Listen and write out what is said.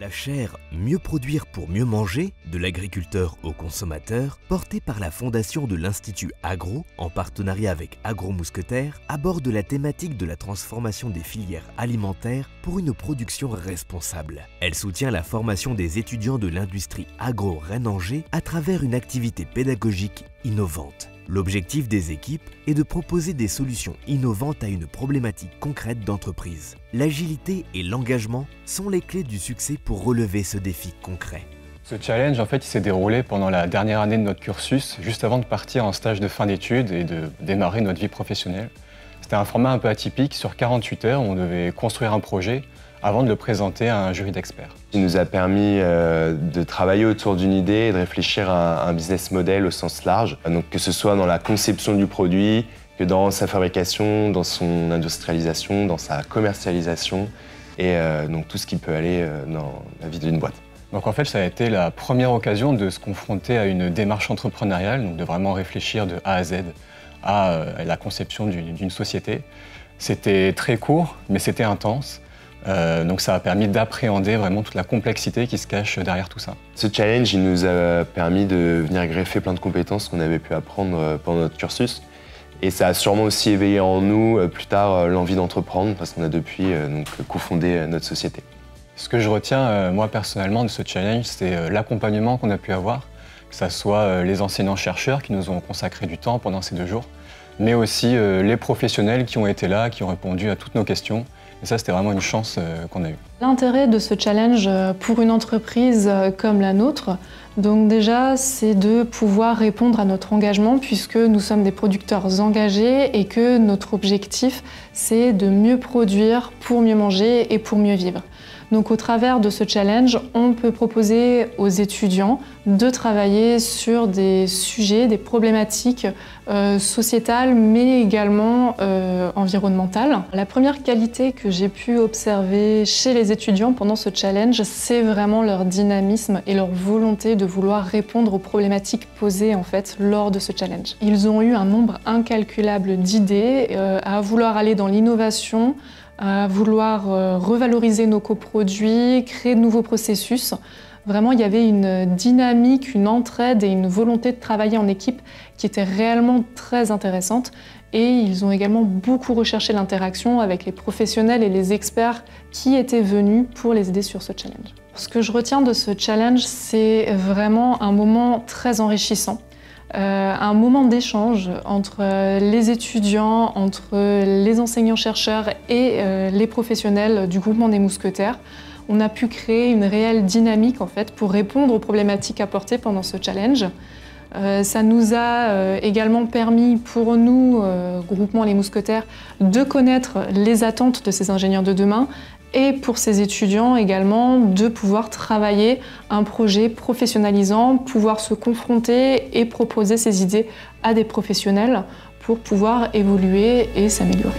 La chaire Mieux produire pour mieux manger, de l'agriculteur au consommateur, portée par la fondation de l'Institut Agro, en partenariat avec Agro-Mousquetaires, aborde la thématique de la transformation des filières alimentaires pour une production responsable. Elle soutient la formation des étudiants de l'industrie agro-Rennes-Angers à travers une activité pédagogique innovante. L'objectif des équipes est de proposer des solutions innovantes à une problématique concrète d'entreprise. L'agilité et l'engagement sont les clés du succès pour relever ce défi concret. Ce challenge, en fait, il s'est déroulé pendant la dernière année de notre cursus, juste avant de partir en stage de fin d'études et de démarrer notre vie professionnelle. C'était un format un peu atypique, sur 48 heures, où on devait construire un projet avant de le présenter à un jury d'experts. Il nous a permis de travailler autour d'une idée et de réfléchir à un business model au sens large. Donc que ce soit dans la conception du produit, que dans sa fabrication, dans son industrialisation, dans sa commercialisation et donc tout ce qui peut aller dans la vie d'une boîte. Donc en fait, ça a été la première occasion de se confronter à une démarche entrepreneuriale, donc de vraiment réfléchir de A à Z à la conception d'une société. C'était très court, mais c'était intense. Donc ça a permis d'appréhender vraiment toute la complexité qui se cache derrière tout ça. Ce challenge, il nous a permis de venir greffer plein de compétences qu'on avait pu apprendre pendant notre cursus. Et ça a sûrement aussi éveillé en nous, plus tard, l'envie d'entreprendre, parce qu'on a depuis cofondé notre société. Ce que je retiens, moi personnellement, de ce challenge, c'est l'accompagnement qu'on a pu avoir, que ce soit les enseignants-chercheurs qui nous ont consacré du temps pendant ces 2 jours, mais aussi les professionnels qui ont été là, qui ont répondu à toutes nos questions. Et ça, c'était vraiment une chance qu'on a eue. L'intérêt de ce challenge pour une entreprise comme la nôtre, donc déjà, c'est de pouvoir répondre à notre engagement puisque nous sommes des producteurs engagés et que notre objectif, c'est de mieux produire pour mieux manger et pour mieux vivre. Donc au travers de ce challenge, on peut proposer aux étudiants de travailler sur des sujets, des problématiques sociétales mais également environnementales. La première qualité que j'ai pu observer chez les étudiants pendant ce challenge, c'est vraiment leur dynamisme et leur volonté de vouloir répondre aux problématiques posées en fait lors de ce challenge. Ils ont eu un nombre incalculable d'idées à vouloir aller dans l'innovation, à vouloir revaloriser nos coproduits, créer de nouveaux processus. Vraiment, il y avait une dynamique, une entraide et une volonté de travailler en équipe qui était réellement très intéressante. Et ils ont également beaucoup recherché l'interaction avec les professionnels et les experts qui étaient venus pour les aider sur ce challenge. Ce que je retiens de ce challenge, c'est vraiment un moment très enrichissant. Un moment d'échange entre les étudiants, entre les enseignants-chercheurs et les professionnels du groupement des mousquetaires. On a pu créer une réelle dynamique en fait, pour répondre aux problématiques apportées pendant ce challenge. Ça nous a également permis pour nous, groupement les mousquetaires, de connaître les attentes de ces ingénieurs de demain et pour ces étudiants également de pouvoir travailler un projet professionnalisant, pouvoir se confronter et proposer ses idées à des professionnels pour pouvoir évoluer et s'améliorer.